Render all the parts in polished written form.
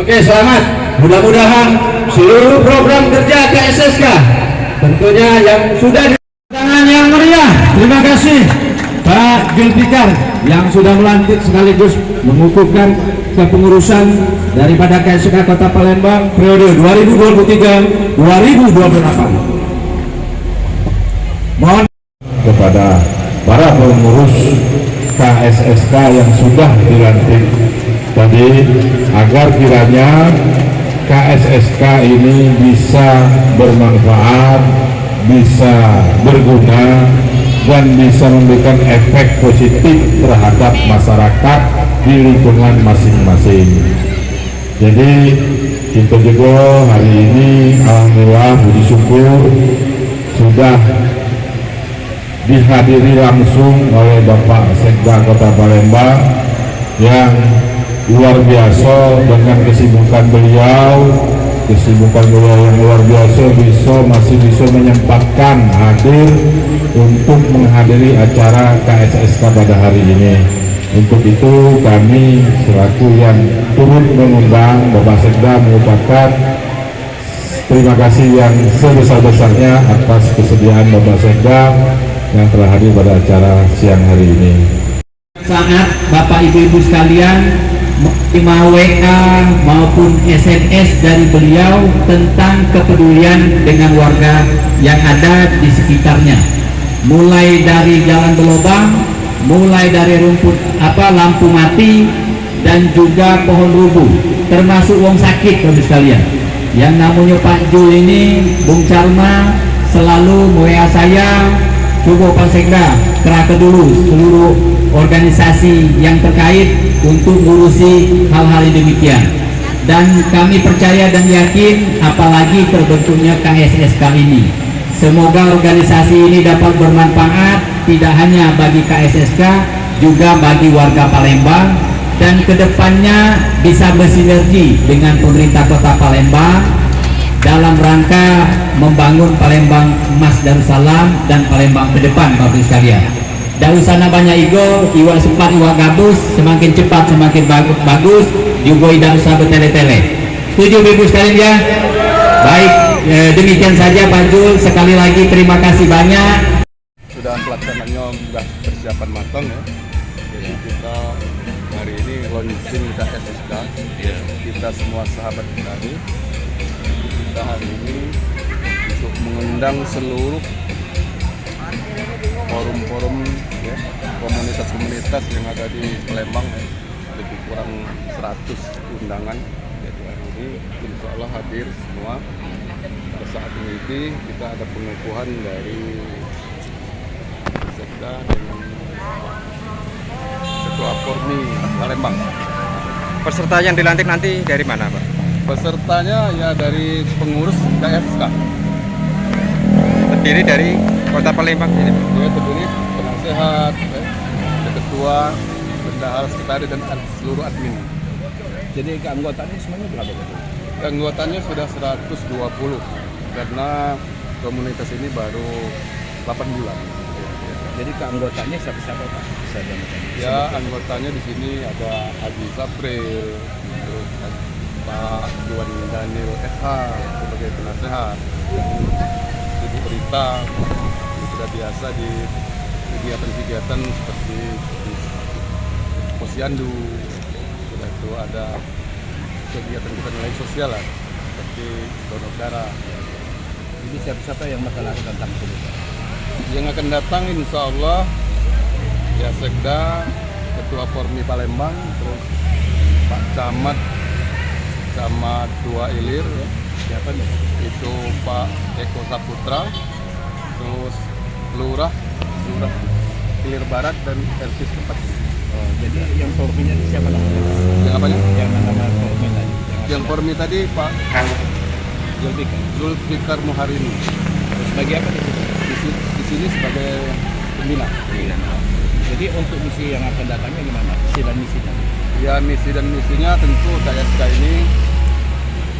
Oke, selamat. Mudah-mudahan seluruh program kerja KSSK tentunya yang sudah di tangan yang meriah. Terima kasih Pak Zulfikar yang sudah melantik sekaligus mengukuhkan kepengurusan daripada KSSK Kota Palembang periode 2023-2028. Mohon kepada para pengurus KSSK yang sudah dilantik tadi agar kiranya KSSK ini bisa bermanfaat, bisa berguna, dan bisa memberikan efek positif terhadap masyarakat di lingkungan masing-masing. Jadi kita juga hari ini alhamdulillah puji syukur sudah dihadiri langsung oleh Bapak Sekda Kota Palembang yang luar biasa dengan kesibukan beliau yang luar biasa masih bisa menyempatkan hadir untuk menghadiri acara KSSK pada hari ini. Untuk itu kami selaku yang turut mengundang Bapak Sekda mengucapkan terima kasih yang sebesar-besarnya atas kesediaan Bapak Sekda yang telah hadir pada acara siang hari ini. Saat Bapak Ibu-Ibu sekalian menerima WA maupun SMS dari beliau tentang kepedulian dengan warga yang ada di sekitarnya, mulai dari jalan berlubang, mulai dari lampu mati, dan juga pohon rubuh, termasuk wong sakit Bapak sekalian. Yang namanya Pak Jul ini, Bung Calma selalu WA saya, coba Pak Sekda kerahkan dulu seluruh organisasi yang terkait untuk ngurusi hal-hal demikian. Dan kami percaya dan yakin apalagi terbentuknya KSSK ini, semoga organisasi ini dapat bermanfaat tidak hanya bagi KSSK, juga bagi warga Palembang, dan kedepannya bisa bersinergi dengan pemerintah Kota Palembang dalam rangka membangun Palembang Emas Darussalam dan Palembang ke depan Bapak sekalian. Tidak usah banyak ego, iwak sempat iwak gabus, semakin cepat semakin bagus, juga tidak usah bertele-tele. Setuju Ibu sekalian ya? Baik, demikian saja Pak Jul, sekali lagi terima kasih banyak. Sudah pelaksanaannya sudah persiapan matang ya. Jadi kita hari ini launching KSSK, kita semua sahabat petani. Kita hari ini untuk mengundang seluruh forum-forum ya, komunitas-komunitas yang ada di Palembang ya, lebih kurang 100 undangan. Jadi hari ini insya Allah hadir semua. Pada saat ini kita ada pengukuhan dari Sekda dengan Ketua Pormi Palembang. Peserta yang dilantik nanti dari mana Pak? Pesertanya ya dari pengurus KSK. Terdiri dari Kota Palembang ini? Dia terdiri penasehat, ketua, bendahara, sekretaris, dan seluruh admin. Jadi keanggotaannya semuanya berapa? Keanggotaannya sudah 120 karena komunitas ini baru 8 bulan. Jadi keanggotaannya siapa-siapa Pak? Ya, anggotanya di sini ada Haji Sapril, terus Pak Juan Daniel SH sebagai penasehat, Ibu Rita sudah biasa di kegiatan-kegiatan seperti di Posyandu, sudah itu ada kegiatan-kegiatan lain sosial lah, seperti donor darah. Jadi siapa-siapa yang bakal datang ke sini? Yang akan datang insya Allah ya Sekda, Ketua Pormi Palembang, terus Pak Camat 2 Ilir ya. Siapa nih? Itu Pak Eko Saputra, terus Lurah Ilir Barat, dan RT setempat. Oh, jadi yang porminya siapa lah? Yang apanya? Yang nama pormi tadi. Yang Pormi tadi Pak Zulfikar Muharini. Sebagai apa nih? Di sini sebagai pembina. Jadi untuk misi yang akan datangnya gimana? Misi dan misinya? Ya, misi dan misinya tentu KSK ini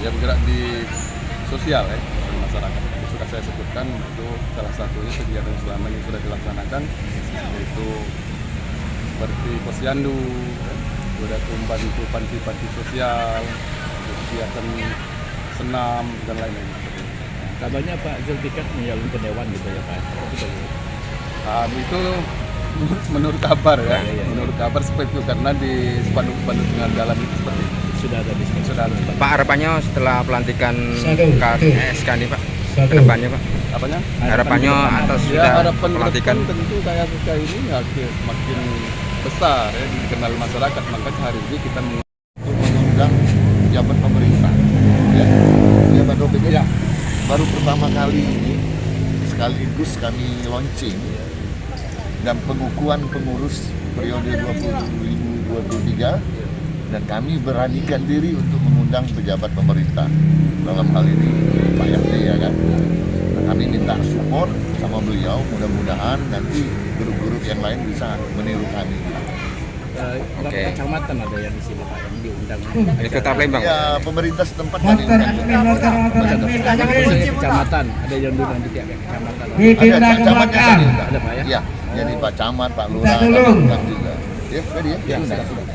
ya bergerak di sosial ya, di masyarakat. Itu sudah saya sebutkan, itu salah satunya kegiatan selama ini sudah dilaksanakan, yaitu seperti Posyandu, sudah membantu panti-panti sosial, kegiatan senam dan lain-lain. Kabarnya Pak Zulfikar menyalon ke Dewan gitu ya Pak. Betul. Itu menurut kabar ya, Iya. menurut kabar seperti itu karena di spanduk-spanduk dengan dalam itu seperti itu. Sudah ada diskusi. Sudah ada. Pak, harapannya setelah pelantikan Satu. KSK ini Pak, Satu. harapannya Pak, Apanya? harapannya atas Ya sudah harapan ke pelantikan. depan tentu kayak ini makin besar ya, dikenal masyarakat. Makanya hari ini kita untuk mengundang pejabat pemerintah ya pejabat OPD ya. Baru pertama kali ini sekaligus kami launching dan pengukuhan pengurus periode 2023 dan kami beranikan diri untuk mengundang pejabat pemerintah dalam hal ini Pak RT ya kan. Nah, kami minta support sama beliau, mudah-mudahan nanti grup-grup yang lain bisa meniru kami. Oke. Kecamatan ada yang di sini Pak yang diundang. Ini Kota Palembang. Pak. Ya pemerintah setempat kami undang. Maksudnya kecamatan ada yang diundang di tiap kecamatan. Ada camatnya Ada Pak ya? Ya, jadi Pak Camat, Pak Lurah, Pak Lurah juga. Ya, ready ya? Ya, Sudah. sudah.